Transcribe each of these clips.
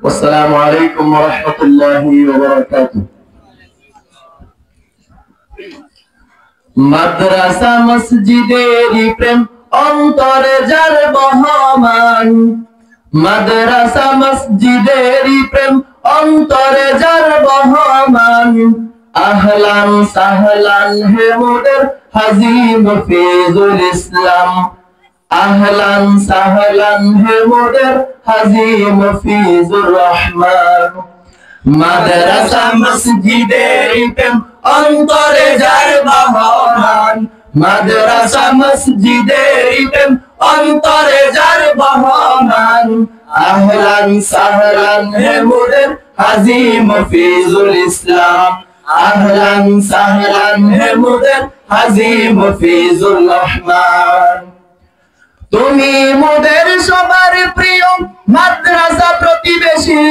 আসসালামু আলাইকুম ওয়া রাহমাতুল্লাহি ওয়া বারাকাতুহু। মাদ্রাসা মসজিদেরই প্রেম অন্তরে যার বহমান, মাদ্রাসা মসজিদেরই প্রেম অন্তরে যার বহমান। আহলান সাহলান হে মোদের হাজী মুফিজুল ইসলাম, আহলান সাহলান হে মোদের হাজী মুফিজুর রহমান। মাদ্রাসা মসজিদেরই প্রেম অন্তরে যার বহমান, মাদ্রাসা মসজিদেরই প্রেম অন্তরে যার বহমান। আহলান সাহলান হে মোদের হাজী মুফিজুল ইসলাম, আহলান সাহলান হে মোদের হাজী মুফিজুর রহমান। তুমি মোদের সবার প্রিয় মাদ্রাসা প্রতিবেশী,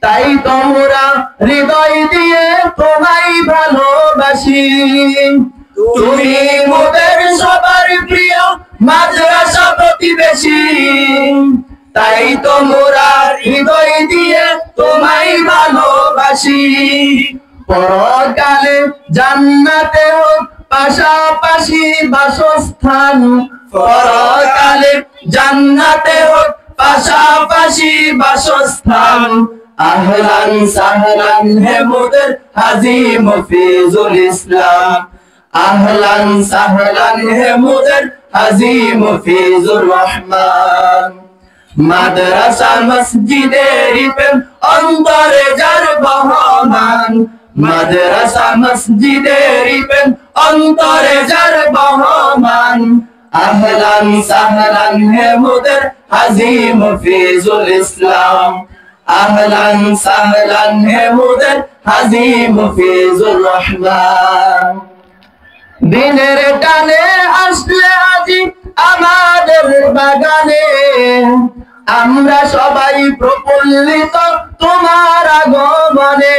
তাই তোমরা হৃদয় দিয়ে তোমায় ভালোবাসি। তুমি মোদের সবার প্রিয় মাদ্রাসা প্রতিবেশী, তাই তোমরা হৃদয় দিয়ে তোমায় ভালোবাসি। পরকালে জান্নাতে হোক পাশাপাশি বাসস্থান, পরকালে জান্নাতে হোক পাশাপাশি বাসস্থান। আহলান সাহলান হে মোদের হাজী মুফিজুল ইসলাম, আহলান সাহলান হে মোদের হাজী মুফিজুর রহমান। মাদ্রাসা মসজিদেরই প্রেম অন্তরে যার বহমান, মাদ্রাসা মসজিদেরই প্রেম অন্তরে যার বহমান। আহলান সাহলান হে মোদের হাজী মুফিজুল ইসলাম, আহলান সাহলান হে মোদের হাজী মুফিজুর রহমান। দিনের টানে আসলে হাজী আমাদের বাগানে, আমরা সবাই প্রফুল্লিত তোমার আগমনে।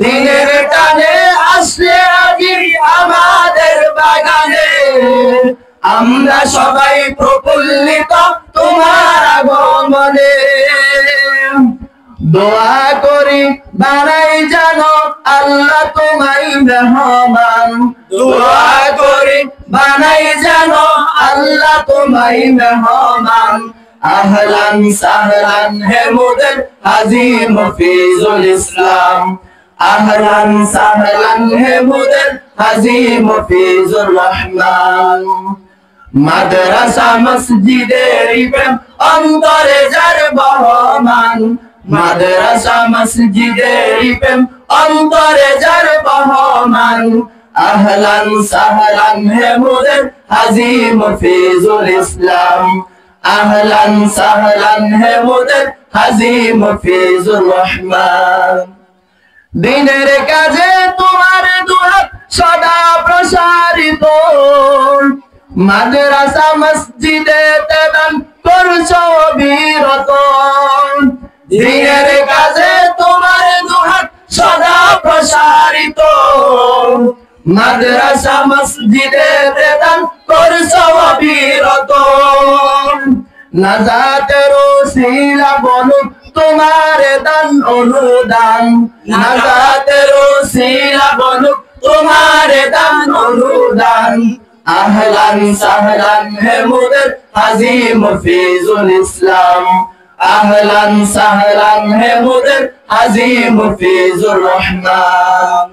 দিনের টানে আসলে হাজী আমাদের বাগানে, আমরা সবাই প্রফুল্লিত তোমার আগমনে। দোয়া করি বানাই জানো আল্লাহ তোমায় মেহমান, দোয়া করি বানাই জানো আল্লাহ তোমায় মেহমান। আহলান সাহলান হে মোদের হাজী মুফিজুল ইসলাম, আহলান সাহলান হে মোদের হাজী মুফিজুর রহমান। মাদ্রাসা মসজিদেরই প্রেম অন্তরে যার বহমান, মাদ্রাসা মসজিদেরই প্রেম অন্তরে যার বহমান। আহলান সাহলান হে মোদের হাজী মুফিজুল ইসলাম, আহলান সাহলান হে মোদের হাজী মুফিজুর রহমান। দিনের কাজে তোমার দুহাত সদা প্রসারিত, মাদ্রাসা মসজিদে দান করছো বিরত। দিনের কাজে তোমার দুহাত সদা প্রসারিত, মাদ্রাসা মসজিদে দান করছো বিরত। নাজাতের ওসিলা বলুক তোমার দান অনুদান, নাজাতের ওসিলা বলুক তোমার দান অনুদান। আহলান সাহলান হে মোদের হাজী মুফিজুল ইসলাম, আহলান সাহলান হে মোদের হাজী মুফিজুর রহমান।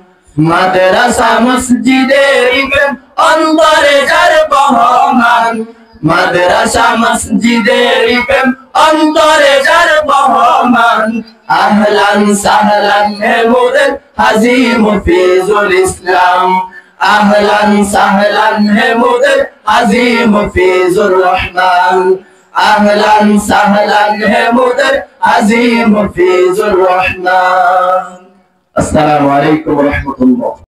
মাদ্রাসা মসজিদেরই প্রেম অন্তরে যার বহমান, মাদ্রাসা মসজিদেরই প্রেম অন্তরে যার বহমান। আহলান সাহলান হে মোদের হাজী মুফিজুল ইসলাম, আহলান সাহলান হে মোদের হাজী মুফিজুর রহমান। আহলান সাহলান হে মোদের হাজী মুফিজুর রহমান। আসসালামু আলাইকুম ওয়া রাহমাতুল্লাহ।